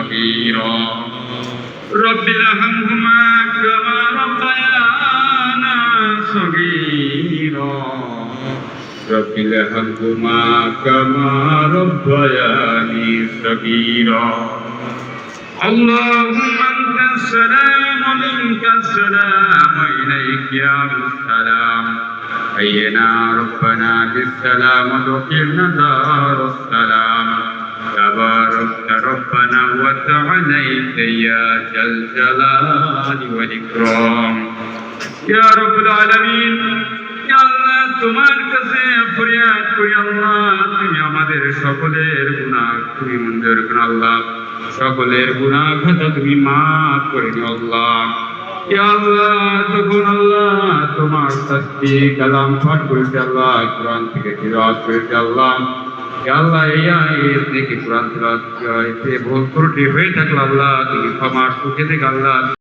صغيرا رب ارحمهما كما ربيانا صغيرا رب ارحمهما كما ربياني صغيرا اللهم أنت السلام ومنك السلام وإليك يرجع السلام حينا ربنا بالسلام ودخلنا دار السلام تباركت ربنا وتعاليت يا ذا الجلال والإكرام يا رب العالمين يا الله তোমার কাছে ফরিয়াদ করি আল্লাহ তুমি আমাদের সকলের গুনাহ তুমি মঞ্জুর করো আল্লাহ সকলের গুনাহ খাতা তুমি maaf করে দিও আল্লাহ ইয়া আল্লাহ তখন আল্লাহ তোমার তাসবিহ কালাম পাঠ করেছি আল্লাহ কোরআন থেকে তিলাওয়াত করেছি আল্লাহ ইয়া আল্লাহ এই আয়াত থেকে কোরআন তিলাওয়াত করেছে ভুল ত্রুটি হয়ে থাকলে আল্লাহ তুমি ক্ষমা সুখে থেকে আল্লাহ